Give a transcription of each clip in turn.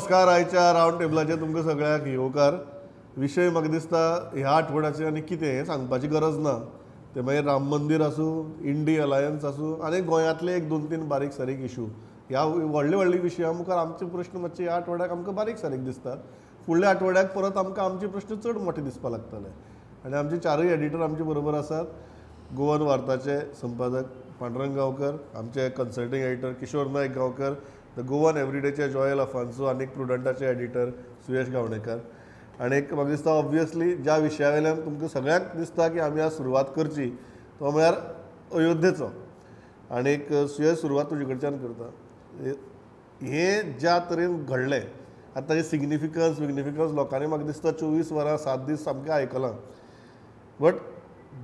नमस्कार. आयच्या रावंड टेबलाचेर तुमकां सगळ्यांक येवकार. विशय म्हाका दिसता ह्या आठवड्याचें आनी कितें हें सांगपाची गरज ना. ते मागीर राम मंदिर आसूं, इंडी अलायन्स आसूं आनी गोंयांतले एक 2-3 बारीक सारीक इशू. ह्या व्हडले व्हडले विशया मुखार आमचे प्रश्न मातशे ह्या आठवड्याक आमकां बारीक सारीक दिसतात. फुडल्या आठवड्याक परत आमकां आमचे प्रश्न चड मोठे दिसपाक लागतले. आनी आमचे चारूय एडिटर आमचे बरोबर आसात. गोवन वार्ताचे संपादक पांडुरंग गांवकर, आमचे consulting editor Kishor Naik Gaonkar, the Goan एवरीडेचे जॉयल अफान्सो आनी प्रुडंटाचे एडिटर सुयश गावणेकर. आनी म्हाका दिसता ऑब्वियसली ज्या विशया वयल्यान तुमकां सगळ्यांक दिसता की आमी आज सुरवात करची तो म्हळ्यार अयोध्येचो. आनी सुयश सुरवात तुजे कडच्यान करता. हें ज्या तरेन घडलें आतां ताजें सिग्निफिकन्स लोकांनी म्हाका दिसता 24 वरां 7 दीस सामकें आयकलां. बट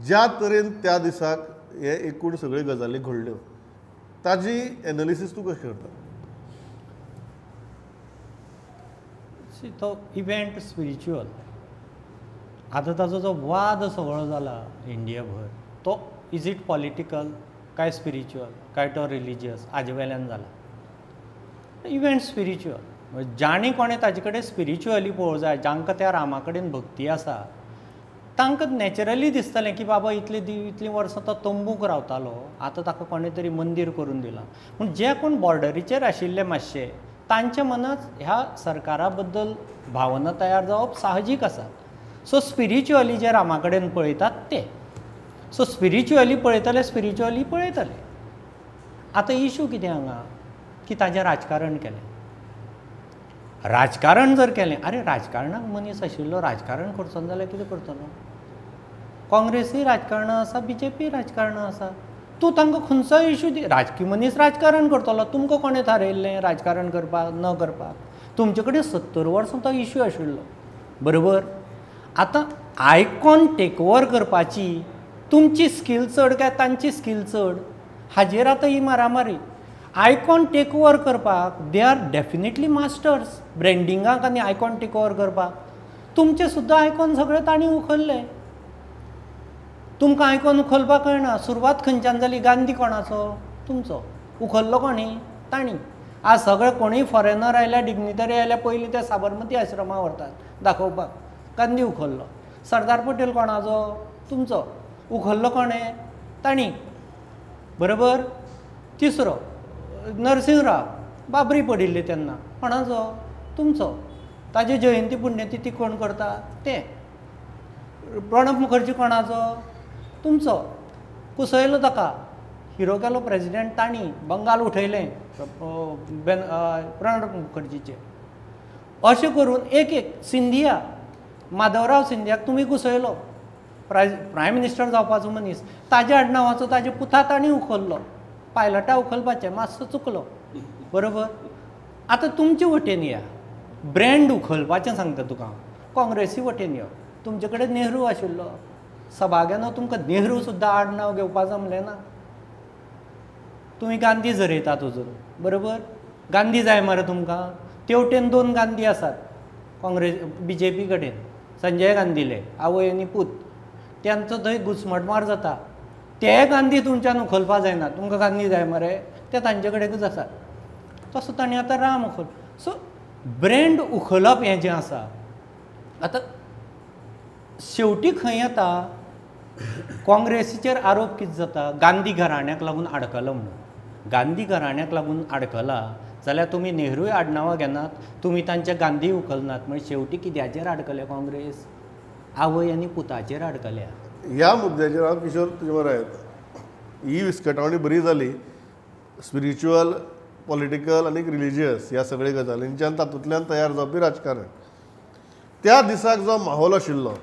ज्या तरेन त्या दिसाक हे एकूण सगळ्यो गजाली घडल्यो ताजी एनालिसीस तूं कशें करता? तो इव्हेंट स्पिरिच्युअल. आतां ताजो जो वाद सगळो जाला इंडियाभर तो इज इट पॉलिटिकल काय स्पिरिच्युअल काय तो रिलिजियस हाजे वेल्यान जाला. Event spiritual. जाणी कोणें ताजे कडेन स्पिरिच्युअली पळोवंक जाय, जांकां त्या रामा कडेन भक्ती आसा तांकां नॅचरली दिसतलें की बाबा इतलीं वर्सां तो तंबूक रावतालो, आतां ताका कोणें तरी मंदीर करून दिलां. पूण जे कोण बॉर्डरीचेर आशिल्ले मातशे तांच्या मनांत ह्या सरकारा बद्दल भावना तयार जावप साहजीक आसा. सो स्पिरिच्युअली जे रामा कडेन पळयतात ते. सो स्पिरिच्युअली पळयतले. आतां इशू कितें हांगा की ताजें राजकारण केलें. राजकारण जर केलें, अरे राजकारणाक मनीस आशिल्लो राजकारण करचो जाल्यार कितें करतलो? काँग्रेसीय राजकारणां आसा, BJP राजकारणां आसा. तूं तांकां खंयचोय इशू दी. राजकीय मनीस राजकारण करतलो. तुमकां कोणें थारयल्लें राजकारण करपाक न करपाक? तुमचे कडेन 70 वर्सां तो इशू आशिल्लो, बरोबर? आतां आयकॉन टेक ओवर करपाची तुमची स्कील चड काय तांची स्कील चड हाजेर आतां ही मारामारी. आयकॉन टेक ओवर करपाक दे आर डेफिनेटली मास्टर्स ब्रँडिंगाक आनी आयकॉन टेक ओवर करपाक. तुमचे सुद्दां आयकॉन सगळे तांणी उखल्ले. तुमकां आयकॉन उखलपाक कळना. सुरवात खंयच्यान जाली? गांधी कोणाचो? तुमचो. उखल्लो कोणी? तांणी. आज सगळे कोणीय फॉरेनर आयल्या, डिग्निटरी आयल्या, पयलीं ते साबरमती आश्रमां व्हरतात दाखोवपाक. गांधी उखल्लो. सरदार पटेल कोणाचो? तुमचो. उखल्लो कोणें? तांणी, बरोबर? तिसरो नरसिंहराव, बाबरी पडिल्ली तेन्ना, कोणाचो? तुमचो. ताजे जयंती पुण्यतिथी कोण करता? ते. प्रणब मुखर्जी कोणाचो? तुमचो. कुसयलो ताका, हिरो केलो प्रेजिडेंट तांणी, बंगाल उठयलें प्रणब मुखर्जीचें. अशें करून एक सिंधिया, माधवराव सिंधियाक तुमी कुसयलो, प्रायम मिनिस्टर जावपाचो मनीस. ताज्या आडनावाचो ताजे पुता तांणी उखल्लो. पायलटा उखलपाचें, मातसो चुकलो, बरोबर? आतां तुमचे वटेन या, ब्रँड उखलपाचें सांगता तुका. काँग्रेसी वटेन यो. तुमचे कडेन नेहरू आशिल्लो. सभाघेनो तुमकां नेहरू सुद्दां आडनांव घेवपा जमलें ना. तुमी गांधी झरयतात अजून, बरोबर? गांधी जाय मरे तुमकां. तेवटेन 2 गांधी आसात काँग्रेस BJP कडेन. संजय गांधीले, आवय आनी पूत. त्यांचो थंय घुसमटमार जाता. ते गांधी तुमच्यान उखलपा जायना. तुमकां गांधी जाय मरे, ते तांचे कडेनच आसात. तसो तांणी आतां राम उखल. सो ब्रँड उखलप हें जें आसा, आतां शेवटी खंय येता? काँग्रेसीचेर आरोप कितें जाता? गांधी घराण्याक लागून आडकलो म्हणून. गांधी घराण्याक लागून आडकला जाल्यार तुमी नेहरूय आडनांवां घेनात, तुमी तांचे गांधी उखलनात. म्हणजे शेवटी कित्याचेर आडकले काँग्रेस? आवय आनी पुताचेर आडकल्या. ह्या मुद्द्याचेर हांव किशोर तुजे बरोबर येता. ही विस्कटावणी बरी जाली. स्पिरिच्युअल, पॉलिटिकल आनी रिलिजियस ह्या सगळ्या गजालींच्यान तातूंतल्यान तयार जावपी राजकारण. त्या दिसाक जो माहोल आशिल्लो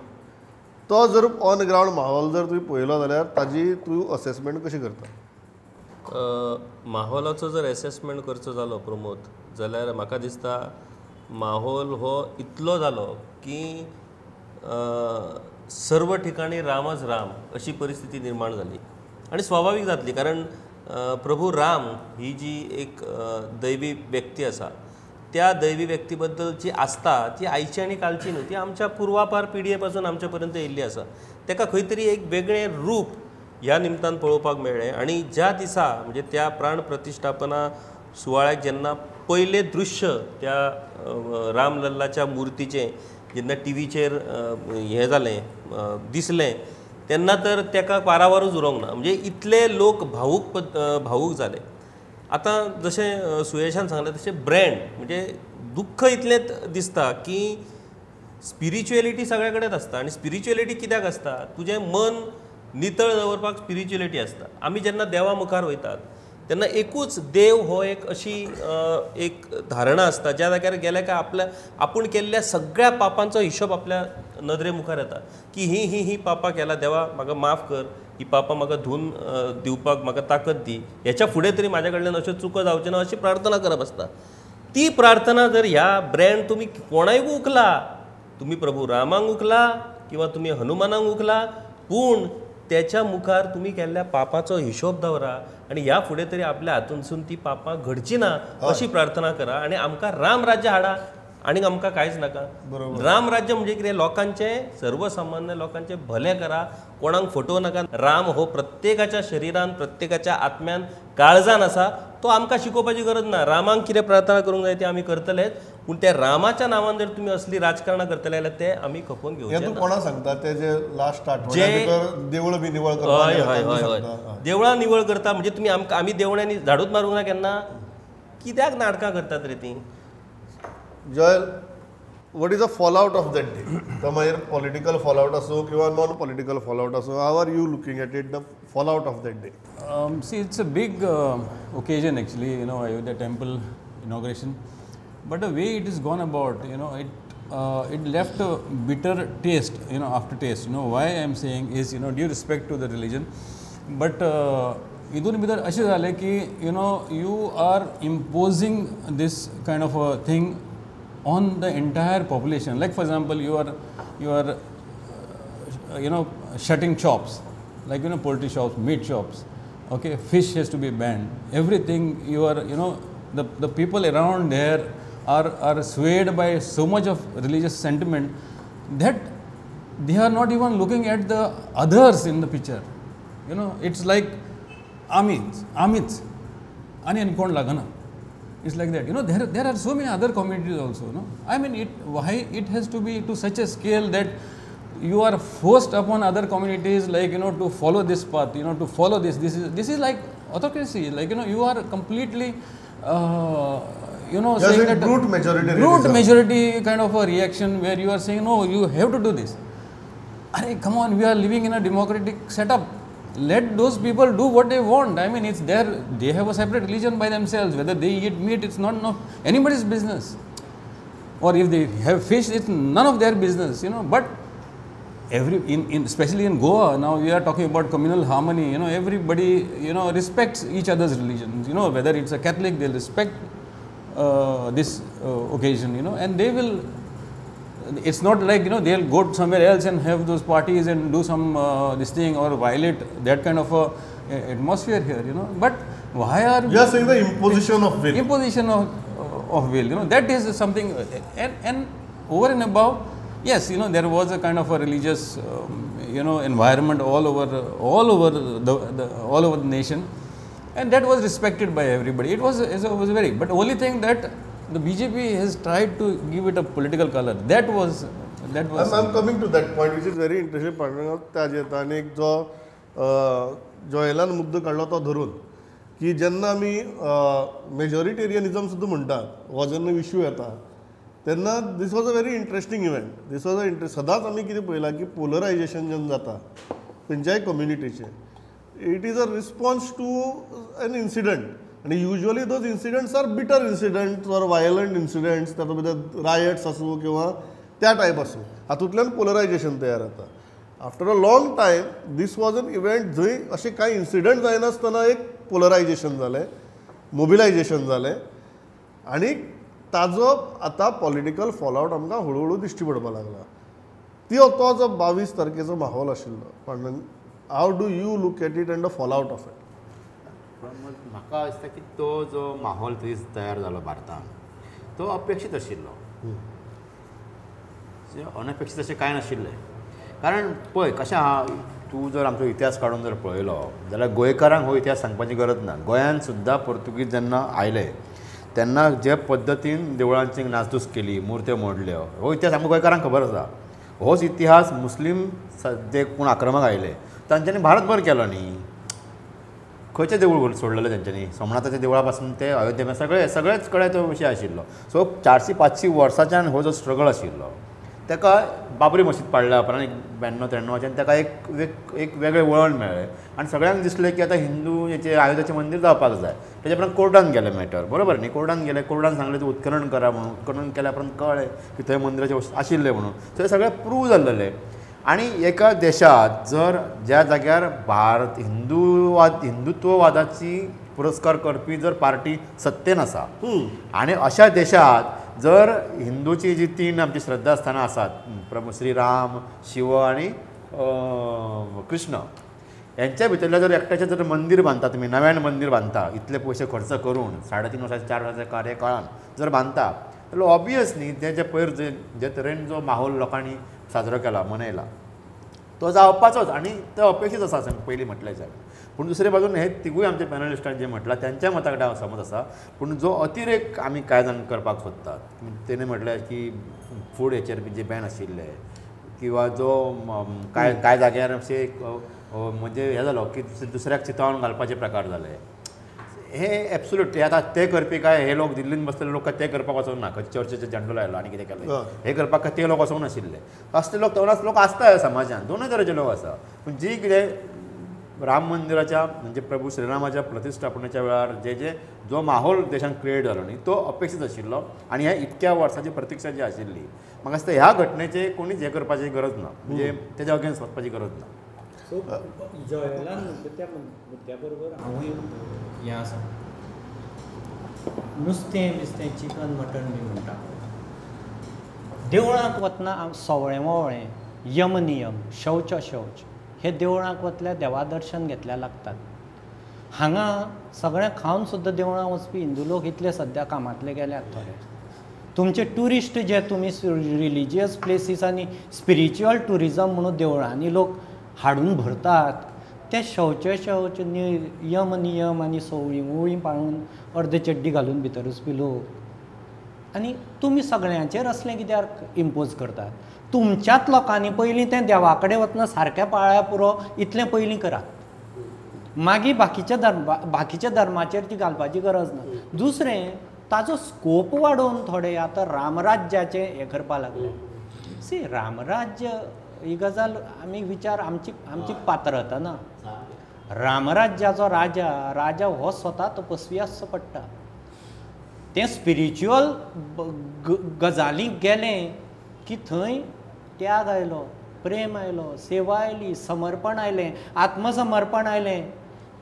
तो जर ऑन ग्रावंड माहोल जर तुवें पळयलो जाल्यार ताजी तूं असेसमेंट कशी करता? माहोलाचो जर एसेसमेंट करचो जालो प्रमोद, जाल्यार म्हाका दिसता माहोल हो इतलो जालो की सर्व ठिकाणी रामच राम अशी परिस्थिती निर्माण जाली. आणि स्वाभाविक जातली, कारण प्रभू राम ही जी एक दैवी व्यक्ती आसा, त्या दैवी व्यक्ती बद्दलची आस्था ती आयची आनी कालची न्हू, ती आमच्या पुर्वापार पिडये पासून आमच्या पर्यंत येयल्ली आसा. ताका खंय तरी एक वेगळें रूप ह्या निमतान पळोवपाक मेळ्ळें. आणि ज्या दिसा म्हणजे त्या प्राण प्रतिश्ठापना सुवाळ्याक जेन्ना पयलें दृश्य त्या रामलल्लाच्या मुर्तीचें जेन्ना टीव्हीचेर हें जालें दिसलें तेन्ना तर ताका पारावारूच उरोंक ना, म्हणजे इतले लोक भावूक जाले. आतां जशें सुयेशान सांगलें तशें ब्रँड म्हणजे दुख्ख इतलेंच दिसता की स्पिरिच्युएलिटी सगळे कडेन आसता. आनी स्पिरिच्युएलिटी कित्याक आसता? तुजें मन नितळ दवरपाक स्पिरिच्युएलिटी आसता. आमी जेन्ना देवा मुखार वयतात तेन्ना एकूच देव हो एक अशी एक धारणा आसता ज्या जाग्यार गेले काय आपूण केल्ल्या सगळ्या पापांचो हिशोब आपल्या नदरे मुखार येता की ही पापां केला देवा, म्हाका माफ कर, ही पापां म्हाका धुवन दिवपाक म्हाका ताकद दी, हेच्या फुडें तरी म्हाज्या कडल्यान अश्यो चुको जावच्यो ना अशी प्रार्थना करप आसता. ती प्रार्थना जर ह्या ब्रँड तुमी कोणाय उखला, तुम्ही प्रभू रामांक उखला किंवा तुम्ही हनुमानांक उखला, पूण त्याच्या मुखार तुम्ही केल्ल्या पापाचो हिशोब दवरा आणि ह्या फुडें तरी आपल्या हातूनसून ती पापां घडची ना अशी प्रार्थना करा आणि आमकां राम राज्य हाडा आणि आमकां कांयच नाका. राम राज्य म्हणजे कितें? लोकांचे, सर्वसामान्य लोकांचे भले करा, कोणाक फटोव नाका. राम हो प्रत्येकाच्या शरिरान, प्रत्येकाच्या आत्म्यान, काळजान आसा. तो आमकां शिकोवपाची गरज ना. रामांक कितें प्रार्थना करूंक जाय ते आमी करतलेच, पूण त्या रामाच्या नांवान जर तुमी असली राजकारणां करतले जाल्यार ते आमी खपोवन घेवचे ना. कोणा सांगता ते जे लास्ट देवळ बी निवळ हय हय हय हय देवळां निवळ करता म्हणजे तुमी आमी देवळ्यांनी झाडूच मारूंक ना केन्ना? कित्याक नाटकां करतात रे ती? Joel, what is the fallout of that day? तो मागीर पॉलिटिकल फॉलआउट असो किंवा नॉन पॉलिटिकल फॉलआउट असो, how are you looking at it, the fallout of that day? See, it's a big occasion actually, Ayodhya temple inauguration. But the way it is gone about, it left a bitter taste, aftertaste. Why I am saying is, due respect to the religion. But idun bidar अशें जालें की, you are imposing this kind of a thing on the entire population. Like for example, you are shutting shops, like poultry shops, meat shops. Okay, fish has to be banned. Everything you are, the people around there are swayed by so much of religious sentiment that they are not even looking at the others in the picture. It's like Amit ani kon lagana. It's like that. There are so many other communities also. I mean, why it has to be to such a scale that you are forced upon other communities, like to follow this path, to follow this. This is like autocracy. Like you are completely, saying that brute majority kind of a reaction where you are saying no, you have to do this. Arey, come on, we are living in a democratic setup. Let those people do what they want. I mean, it's they have a separate religion by themselves. Whether they eat meat, it's not anybody's business. Or if they have fish, it's none of their business, But especially in Goa, now we are talking about communal harmony. Everybody, respects each other's religions. Whether it's a Catholic, they'll respect this occasion, and they will. It's not like they'll go somewhere else and have those parties and do some this thing or violate that kind of a atmosphere here, But why are you are saying the imposition of will? Imposition of will, that is something, and over and above, yes, there was a kind of a religious, environment all over the nation, and that was respected by everybody. It was very, but only thing that the BJP has tried to give it a political color. That was. I'm coming to that point, which is very interesting. ताजे येता आनी एक जो जॉयलान मुद्दो काडलो तो धरून की जेन्ना आमी मेजॉरिटेरियनिजम सुद्दां म्हणटात, हो जेन्ना इश्यू येता तेन्ना this was a very interesting event. This was सदांच आमी कितें पळयलां की पोलरायजेशन जेन्ना जाता खंयच्याय कम्युनिटीचें, it is a response to an incident. आणि usually those incidents are bitter incidents or violent incidents, तातूंत भितर रायट्स आसूं किंवा त्या टायप आसूं, हातूंतल्यान पोलरायजेशन तयार जाता. After a long time this was an event जंय अशें कांय इन्सिडंट जायनासतना एक पोलरायजेशन जालें, मोबिलायजेशन जालें, आनी ताजो आतां पॉलिटिकल फॉलआउट आमकां हळू दिश्टी पडपाक लागला. तो जो 22 तारखेचो माहोल आशिल्लो, पण how do you look at it and the fallout of it? म्हाका दिसता की तो जो माहोल थंय तयार जालो भारतांत, तो अपेक्षीत आशिल्लो, अनपेक्षीत अशें कांय नाशिल्लें. कारण पळय कशें आहा, तूं जर आमचो इतिहास काडून जर पळयलो जाल्यार गोंयकारांक हो इतिहास सांगपाची गरज ना. गोंयांत सुद्दां पोर्तुगीज जेन्ना आयले तेन्ना जे पद्दतीन देवळांची नासधूस केली, मुर्त्यो मोडल्यो, हो इतिहास आमकां गोंयकारांक खबर आसा. होच इतिहास मुस्लीम जे कोण आक्रमक आयले तांच्यांनी भारतभर केलो न्ही. खंयचें देवूळ सोडलेलें तेंच्यांनी? सोमनाथाच्या देवळा पासून ते अयोध्ये सगळेच कडेन तो विशय आशिल्लो. सो 400-500 वर्सांच्यान हो जो स्ट्रगल आशिल्लो ताका बाबरी मशीद पाडल्या उपरांत 92-93 ताका एक वेगळें वळण मेळ्ळें आनी सगळ्यांक दिसलें की आतां हिंदू हेचें अयोध्याचें मंदीर जावपाक जाय. तेच्या उपरांत कोर्टान गेलें मॅटर, बरोबर न्ही? कोर्टान गेले, कोर्टान सांगलें तूं उत्खनन करा म्हणून. उत्खनन केल्या उपरांत कळ्ळें की थंय मंदिराचें आशिल्लें म्हणून. सो हें सगळें प्रूव जाल्लें. आनी एका देशात जर ज्या जाग्यार हिंदुत्ववादाची पुरस्कार करपी जर पार्टी सत्तेन आसा आनी अशा देशात जर हिंदूची जी 3 आमची श्रद्धास्थानां आसात, प्रभू श्रीराम, शिव आनी कृष्ण, यांच्या भितरल्या जर एकट्याचें जर मंदीर बांदता, तुमी नव्यान मंदीर बांदता, इतले पयशे खर्च करून 3.5 वर्साच्या 4 वर्साच्या कार्यकाळान जर बांदता, जाल्यार ऑबियस न्ही तेजे पयर जे तरेन जो माहोल लोकांनी साजरो केला, मनयला, तो जावपाचोच. आनी तो अपेक्षीत आसा अशें पयलीं म्हटलें जाय. पूण दुसरे बाजून हे तिगूय आमच्या पॅनलिस्टान जें म्हटलां त्यांच्या मता कडेन हांव समज आसा. पूण जो अतिरेक आमी कांय जाण करपाक सोदतात, तेणें म्हटलें की फूड हेचेर बी जे बॅन आशिल्ले, किंवा जो कांय जाग्यार अशे म्हणजे हें जालो की दुसऱ्याक चिंतावन घालपाचे प्रकार जाले. हे एब्सोल्युटली आतां ते करपी काय हे लोक दिल्लीन बसलेले लोक ते करपाक वचोंक ना. खंय चर्चेचो झेंडो लायलो आनी कितें केलें हे करपाक ते लोक वचोंक नाशिल्ले. असले लोक तवरास लोक आसता समाजान, दोनूय तरेचे लोक आसा. पूण जी कितें राम मंदिराच्या म्हणजे प्रभू श्रीरामाच्या प्रतिश्ठापनेच्या वेळार जो माहोल देशान क्रिएट जालो न्ही, तो अपेक्षीत आशिल्लो. आनी हे इतक्या वर्सांची प्रतीक्षा जी आशिल्ली, म्हाका दिसता ह्या घटनेचे कोणीच हे करपाची गरज ना, म्हणजे तेच्या अगेन्स्ट वचपाची गरज ना. सो जॉयलान त्या मुद्द्या बरोबर हांवूय हें आसा, नुस्तें बिस्तें चिकन मटन बी म्हणटा, देवळांक वतना सवळें ववळें, यम नियम, शौच शौच हे देवळांक वतल्या देवा दर्शन घेतल्या लागतात. हांगा सगळें खावन सुद्दां देवळां वचपी हिंदू लोक इतले सद्या कामांतले गेल्यात थोडे. तुमचे ट्युरिस्ट जे तुमी रिलिजियस प्लेसीस आनी स्पिरिच्युअल ट्युरिजम म्हणून देवळांनी लोक हाडून भरतात, ते शौच यम नियम आनी सवळीं पाळून अर्दे चड्डी घालून भितर वचपी लोक. आनी तुमी सगळ्यांचेर असलें कित्याक इम्पोज करतात? तुमच्याच लोकांनी पयलीं तें देवा कडेन वतना सारकें पाळ्या पुरो इतलें पयलीं करात, मागीर बाकीच्या धर्माचेर ती घालपाची गरज ना. दुसरें, ताचो स्कोप वाडोवन थोडे आतां रामराज्याचें हें करपा लागले. सी, रामराज्य ही गजाल आमी विचार आमची पात्रता ना. रामराज्याचो राजा हो स्वता तपस्वी आसचो पडटा. तें स्पिरिच्युअल गजालीक गेलें की थंय त्याग आयलो, प्रेम आयलो, सेवा आयली, समर्पण आयलें, आत्मसमर्पण आयलें,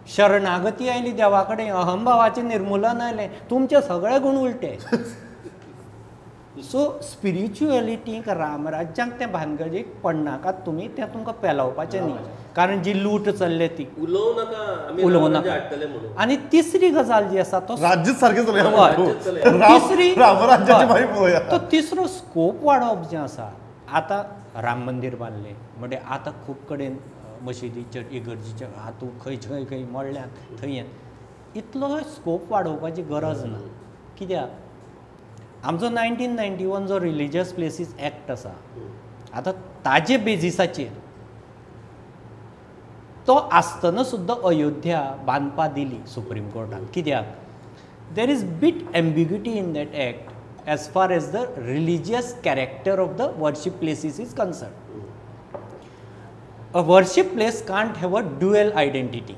शरणागती आयली देवा कडेन, अहंभावाचें निर्मुलन आयलें, तुमचे सगळे गुण उलटे. सो स्पिरिच्युअलिटीक रामराज्याक तें भानगडीक पडनाकात तुमी, तें तुमकां पेलवपाचें न्ही. कारण जी लूट चल्ले ती उलोवं नाका. आनी तिसरी गजाल जी आसा तो राज्य सारकें तो तिसरो स्कोप वाडप जें आसा. आतां राम मंदीर बांदलें म्हणजे आतां खूब कडेन मशिदी इगर्जीचे हातूं खंय मोडल्यात थंय इतलो स्कोप वाडोवपाची गरज ना. कित्याक आमचो 1991 जो रिलिजियस प्लेसीस एक्ट आसा, आतां ताजे बेजिसाचेर तो आसतना सुद्दां अयोध्या बांदपा दिली सुप्रीम कोर्टान. कित्याक there is bit ambiguity in that act as far as the religious character of the worship places is concern. A worship place can't have a dual identity.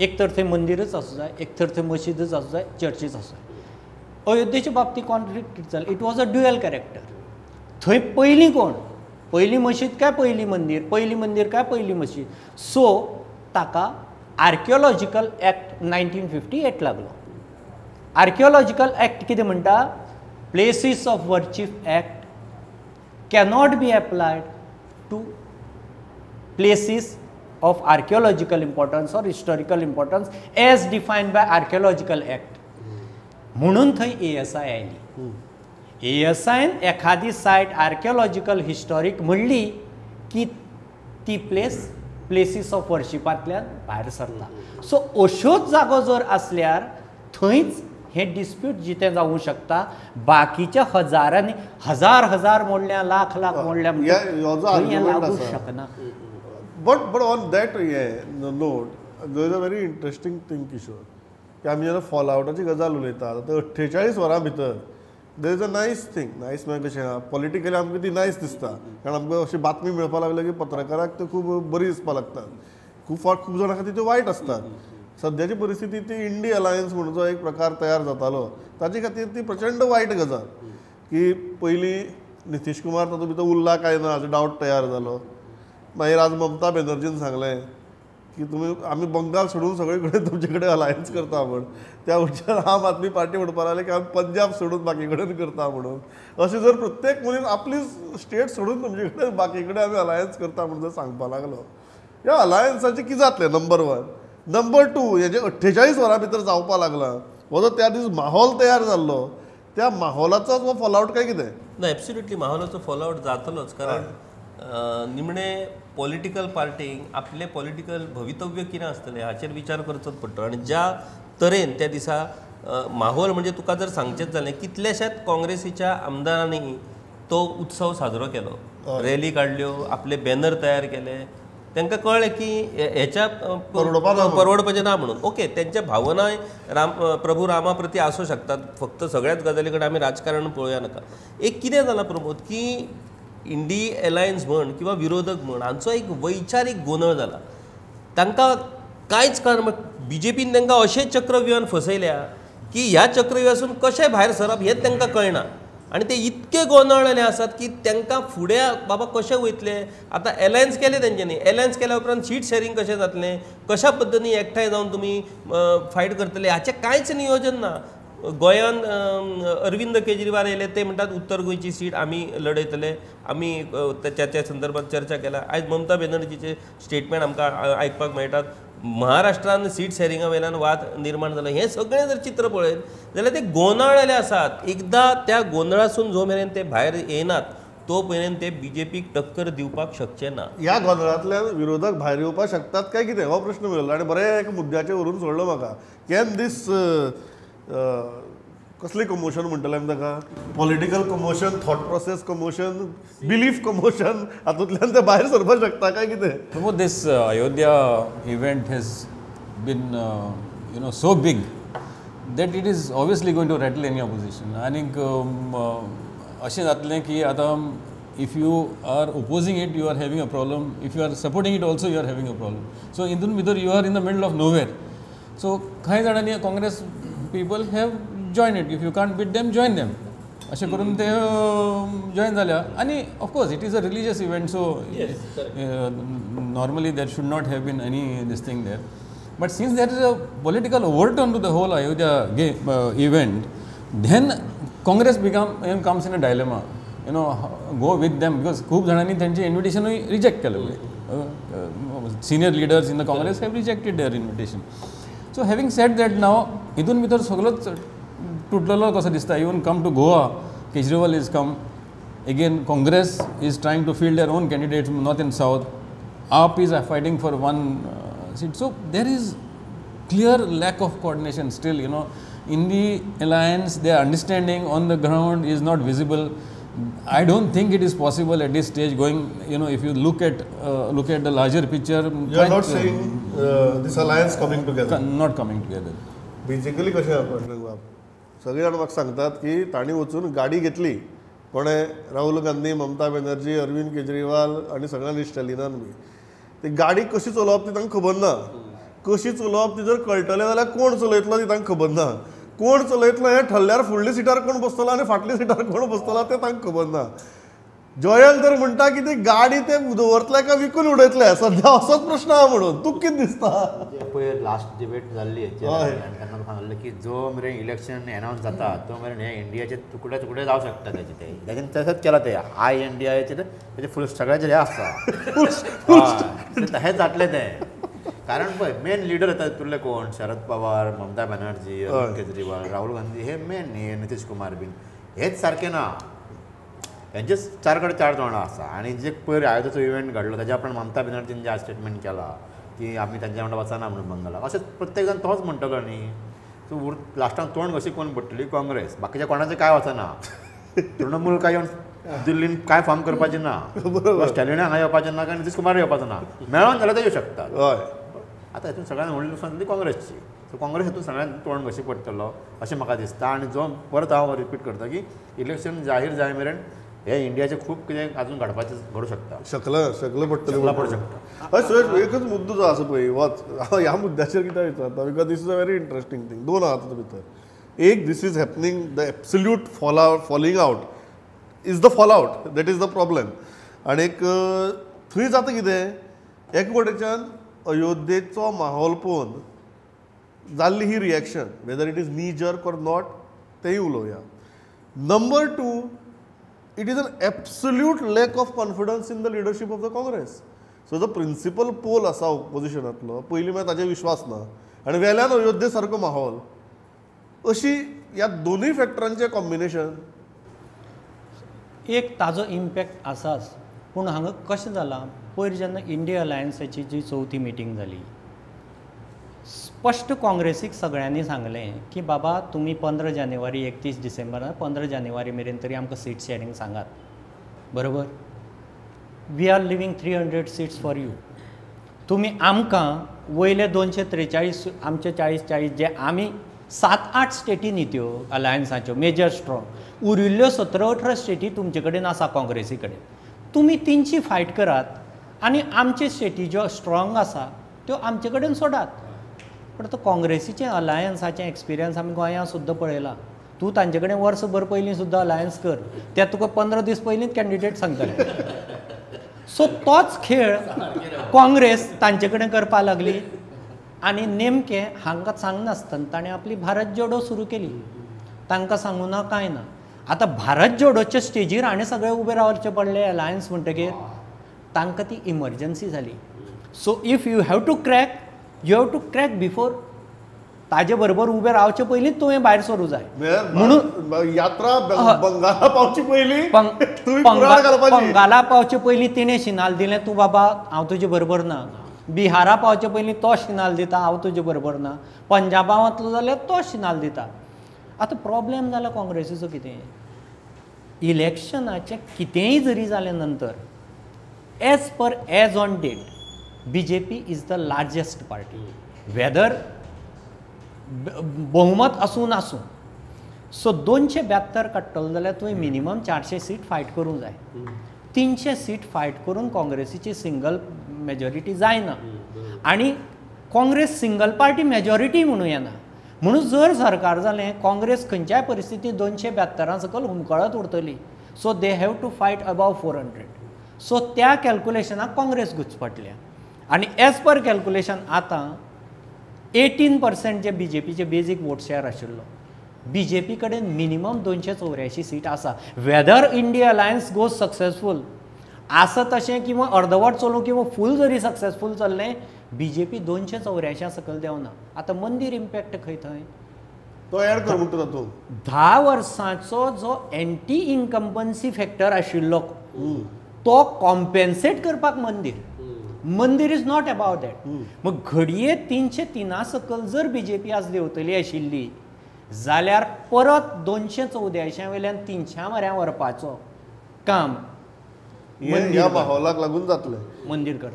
एक तर थंय मंदिरच आसूं जाय, एक तर थंय मशीदच आसूं जाय, चर्चीच आसूं जाय. अयोध्येच्या बाबतींत कॉन्फ्लिक्ट जालें. It was a dual character. थंय पयलीं कोण? पयली मशीद काय पयली मंदीर काय पयली मशीद? सो ताका आर्किओलॉजिकल एक्ट 1958 लागलो. आर्किओलॉजिकल एक्ट कितें म्हणटा? Places of worship act cannot be applied to places of archaeological importance or historical importance as defined by archaeological act. म्हणून थंय ASI आयली. ASIन एखादी सायट आर्किओलॉजिकल हिस्टॉरीक म्हणली की ती प्लेसीस ऑफ वर्शिपांतल्यान भायर सरता. सो अश्योच जागो जर आसल्यार थंयच हे डिस्प्यूट जिथे जाऊ शकता बाकीच्या हजारांनी हजार मोडल्या लाख मोडल्या हो जो थंय हें argument लागू आसा. शकना. But on that note there is a very interesting thing Kishore की आमी जेन्ना फॉल आवटाची गजाल उलयता तर 48 वरां भितर देर is a nice thing nice म्हणजे कशें आहा पॉलिटिकली आमकां ती नायस दिसता कारण आमकां अशी बातमी मेळपा लागली की पत्रकाराक त्यो खूब बरी दिसपा लागता खूब जाणां खातीर त्यो वायट आसतात. सद्याची परिस्थिती ती इंडी अलायन्स म्हणून जो एक प्रकार तयार जातालो ताचे खातीर ती प्रचंड वायट गजाल की पयलीं नितीश कुमार तातूंत भितर उरला काय ना हाजो डावट तयार जालो. मागीर आज ममता बॅनर्जीन सांगलें की तुमी आमी बंगाल सोडून सगळे कडेन तुमचे कडेन अलायन्स करता म्हूण त्या वटेच्यान आम आदमी पार्टी म्हणपाक लागले की आमी पंजाब सोडून बाकी कडेन करता म्हणून. अशें जर प्रत्येक मनीस आपली स्टेट सोडून तुमचे कडेन बाकी कडेन आमी अलायन्स करता म्हणून जर सांगपाक लागलो ह्या अलायन्साचें कितें जातलें नंबर 1. नंबर 2 हेजे 48 वरां भितर जावपा लागला हो जो त्या दीस माहोल तयार जाल्लो त्या माहोलाचो हो फॉलआवट काय कितें? ना एब्सोल्युटली माहोलाचो फॉलोआवट जातलोच कारण निमणे पॉलिटिकल पार्टीक आपले पॉलिटिकल भवितव्य कितें आसतलें हाचेर विचार करचोच पडटा आनी ज्या तरेन त्या दिसा माहोल म्हणजे तुका जर सांगचेच जालें कितलेशाच काँग्रेसीच्या आमदारांनी तो उत्सव साजरो केलो रॅली काडल्यो आपले बॅनर तयार केले तांकां कळ्ळें की हेच्या परवडपाचें ना म्हणून. ओके तेंच्या भावनाय प्रभू रामा प्रती आसूं शकतात फक्त सगळ्याच गजाली कडेन आमी राजकारण पळोवया नाका. एक कितें जालां प्रमोद की इंडी अलायन्स म्हण किंवा विरोधक म्हण हांचो एक वैचारीक गोंधळ जाला. तांकां कांयच कारण BJPन तांकां अशें चक्रव्यूहान फसयल्या की ह्या चक्रव्यूहासून कशें भायर सरप हेंच तांकां कळना आनी ते इतके गोंधळलेले आसात की तांकां फुडें बाबा कशें वयतले. आतां अलायन्स केले तेंच्यांनी अलायन्स केल्या उपरांत सीट शेअरिंग कशें जातलें कशा पद्दतीन एकठांय जावन तुमी फायट करतले हाचें कांयच नियोजन ना. गोंयान अरविंद केजरीवाल येयले ते म्हणटात उत्तर गोंयची सीट आमी लडयतले आमी त्या संदर्भात चर्चा केला. आयज ममता बॅनर्जीचे स्टेटमेंट आमकां आयकपाक मेळटात महाराष्ट्रान सीट शेअरिंगा वयल्यान वाद निर्माण जालो. हें सगळें जर चित्र पळयत जाल्यार ते गोंधळलेले आसात. एकदां त्या गोंधळासून जो मेरेन ते भायर येनात तो पर्यंत ते BJPक टक्कर दिवपाक शकचे ना. ह्या गोंधळांतल्यान विरोधक भायर येवपाक शकतात काय कितें हो प्रश्न मेळ्ळो आनी बरें एक मुद्द्याचेर व्हरून सोडलो म्हाका. कॅन दीस कसली कमोशन म्हणटले आमी ताका political commotion thought process commotion belief commotion हातूंतल्यान ते भायर सरपाक शकता काय कितें? Pramod, this Ayodhya event has been, so big that it is obviously going to rattle any opposition. I think अशें जातलें की आतां if you are opposing it, you are having a problem. If you are supporting it also, you are having a problem. So हितून भितर you are in the middle of nowhere. So कांय जाणांनी Congress people have joined it. If you can't beat them, join them. अशें करून ते join जाल्या आनी of course it is a religious event so normally there should not have been any this thing there but since there is a political overturn to the whole Ayodhya event then Congress comes in a dilemma go with them because खूब जाणांनी तेंचे इन्विटेशनूय reject केलें senior leaders in the Congress have rejected their invitation so having said that now हितून भितर सगळोच तुटलेलो कसो दिसता even come to Goa Kejriwal is come again Congress is trying to field their own candidates north and south AAP is fighting for one seat so there is clear lack of coordination still in the alliance their understanding on the ground is not visible. I don't think it is possible at this stage going if you look at the larger picture. You are not saying this alliance coming together. Not coming together. Basically कशें आहा सगळे जाण म्हाका सांगतात की तांणी वचून गाडी घेतली कोणे राहुल गांधी ममता बॅनर्जी अरविंद केजरीवाल आनी सगळ्यांनी स्टॅलिनान बी ती गाडी कशी चलोवप ती तांकां खबर ना कशी चलोवप ती जर कळटलें जाल्यार कोण चलयतलो ती तांकां खबर ना कोण चलयतलो हें ठरल्यार फुडल्या सिटार कोण बसतलो आनी फाटल्या सिटार कोण बसतलो तें तांकां खबर ना जॉयल तर म्हणटा की ती गाडी ते दवरतले काय विकून उडयतले सद्या असोच प्रश्न आहा म्हणून तुका कितें दिसता पळय लास्ट डिबेट जाल्ली तेन्ना सांगलें की जो मेरेन इलेक्शन एनावन्स जाता तो मेरेन हे इंडियाचे तुकडे तुकडे जावं शकता तेजें तशेंच केलां ते आय इंडियाचे तेजे फूल सगळ्याचे हे आसता तशेंच जातलें तें कारण पळय मेन लिडर येता तुरले कोण शरद पवार ममता बॅनर्जी अरविंद केजरीवाल राहुल गांधी हे मेन न्ही नितीश कुमार बीन हेच सारकें ना त्यांचे 4 कडे 4 जाणां आसा आनी जे पयर अयोध्येचो इव्हेंट घडलो ताच्या उपरांत ममता बॅनर्जीन जे स्टेटमेंट केला की आमी तांच्या वांगडा वचना म्हणून बंगालाक अशें प्रत्येक जाण तोच म्हणटलो न्ही सो लास्टाक तोंड कशी कोण पडटली काँग्रेस, बाकीच्या कोणाचें काय वचना. तृणमूल काय येवन दिल्लीन काय फॉर्म करपाचें ना, स्टॅलिना हांगा येवपाचें ना, काय नितीश कुमार येवपाचो ना, मेळोन जाल्यार ते येवं शकतात. हय आतां हितून सगळ्यांत व्हडली नुकसान ती काँग्रेसची. सो काँग्रेस हितून सगळ्यांत तोंड कशी पडटलो अशें म्हाका दिसता. आनी जो परत हांव रिपीट करता की इलेक्शन जाहीर जाय मेरेन हे इंडियाचें खूब कितें आजून घडू शकता, शकलं पडटलें पडू शकता. हय सुरेश, एकच मुद्दो जो आसा पळय वच हांव ह्या मुद्द्याचेर कित्याक विचारता because this is a very interesting thing. दोन आहा तातूंत भितर. एक, this is happening the absolute falling out is the fall out, that is the problem. आनी थंय जाता कितें, एक वटेच्यान अयोध्येचो माहोल पळोवन जाल्ली ही reaction, whether it is knee jerk or not, तेंय उलोवया. Number 2, it is an absolute lack of confidence in the leadership of the Congress. So the principal pole असा ऑपोजिशनांतलो पयलीं मागीर ताजेर विश्वास ना आनी वेल्यान अयोध्ये सारको माहोल, अशी ह्या दोनूय फॅक्टरांचें कॉम्बिनेशन. एक ताजो इम्पॅक्ट आसाच, पूण हांगा कशें जालां, पयर जेन्ना इंडिया अलायन्साची जी 4थी मिटींग जाली, स्पश्ट काँग्रेसीक सगळ्यांनी सांगलें की बाबा तुमी 15 जानेवारी 31 डिसेंबर 15 जानेवारी मेरेन तरी आमकां सीट शेअरिंग सांगात, बरोबर. We are leaving 300 seats for you. तुमी आमकां वयले 243 आमचे 40 जे आमी 7-8 स्टेटी न्हित्यो अलायन्साच्यो मेजर स्ट्रॉंग, उरिल्ल्यो 17-18 स्टेटी तुमचे कडेन आसा काँग्रेसी कडेन. तुमी तेंची फायट करात आनी आमचे स्टेटी ज्यो स्ट्रॉंग आसा त्यो आमचे कडेन सोडात. पण तो काँग्रेसीचें अलायन्साचें एक्सपिरियन्स आमी गोंयांत सुद्दां पळयलां. तूं तांचे कडेन वर्सभर पयलीं सुद्दां अलायन्स कर, ते तुका 15 दीस पयलींच कॅन्डिडेट सांगतले. सो तोच खेळ काँग्रेस तांचे कडेन करपाक लागली आनी नेमकें हांकां सांगनासतना ताणें आपली भारत जोडो सुरू केली. तांकां सांगूं ना कांय ना. आतां भारत जोडोच्या स्टेजीर आनी सगळे उबे रावचे पडले अलायन्स म्हणटकीर तांकां ती इमर्जन्सी जाली. So if you have to crack, you have to crack before. ताजे बरोबर उबे रावचे पयलींच तुवें भायर सरूं जाय. म्हणून यात्रा बंगाला पावची पयलीं बंगाला पावचे पयलीं तिणें शिनाल दिलें, तूं बाबा हांव तुजे बरोबर ना. बिहारा पावचे पयलीं तो शिनाल दिता, हांव तुजे बरोबर ना. पंजाबा वतलो जाल्यार तो शिनाल दिता. आतां प्रॉब्लेम जाला काँग्रेसीचो कितें, इलेक्शनाचें कितेंय जरी जालें नंतर as on date BJP is the largest party, whether बहुमत आसूं नासूं. सो 272 काडटलो जाल्यार तुवें मिनिमम 400 सीट फायट करूंक जाय. 300 सीट फायट करून काँग्रेसीची सिंगल मेजॉरिटी जायना आनी काँग्रेस सिंगल पार्टी मेजॉरिटी म्हणूं येना. म्हणून जर सरकार जालें, काँग्रेस खंयच्याय परिस्थितींत 272 सकल हुमकळत उरतली. So they have to fight above 400. So त्या कॅल्क्युलेशनाक काँग्रेस घुसपटल्या आनी एज पर कॅल्क्युलेशन आतां 18% जे BJPचे बेजीक वोट शेअर आशिल्लो, BJP कडेन मिनिमम 284 सीट आसा. Weather India alliance goes successful आसा तशें किंवा अर्दवट चलूं किंवा फूल जरी सक्सेसफूल चल्लें, BJP 284 सकल देंवना. आतां मंदीर इम्पॅक्ट खंय थंय तो एड कर म्हणटा तूं. 10 वर्सांचो जो एंटी इन्कम्बन्सी फॅक्टर आशिल्लो तो कॉम्पेन्सेट करपाक मंदीर इज नॉट अबाउट दॅट. मग घडये 303 सकल जर BJP आज देंवतली आशिल्ली जाल्यार परत 214 वयल्यान 300 म्हऱ्या व्हरपाचो काम ह्या माहोलाक लागून जातलें. मंदीर कर.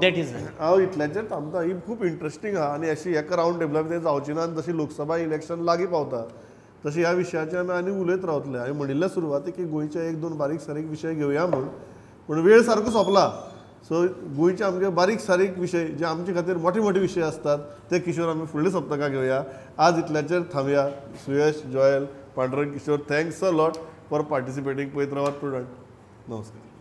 दॅट इज हांव इतल्याचेर थांबता. ही खूब इंट्रस्टींग आहा आनी अशी एका रावंड टेबलार कितें जावची ना. जशी लोकसभा इलेक्शन लागीं पावता तशी ह्या विशयाचेर आमी आनी उलयत रावतले. हांवें म्हणिल्ल्या सुरवातीक की गोंयचे 1-2 बारीक सारीक विशय घेवया म्हूण, पूण वेळ सारको सोंपला. सो गोंयचे आमचे बारीक सारीक विशय जे आमचे खातीर मोठे मोठे विशय असतात ते किशोर आमी फुडल्या सप्तकाक घेवया. आज इतल्याचेर थांबया. Suyash, Joel, Pandurang, Kishor, thanks a lot for participating. पळयत रावात प्रुडंट. नमस्कार.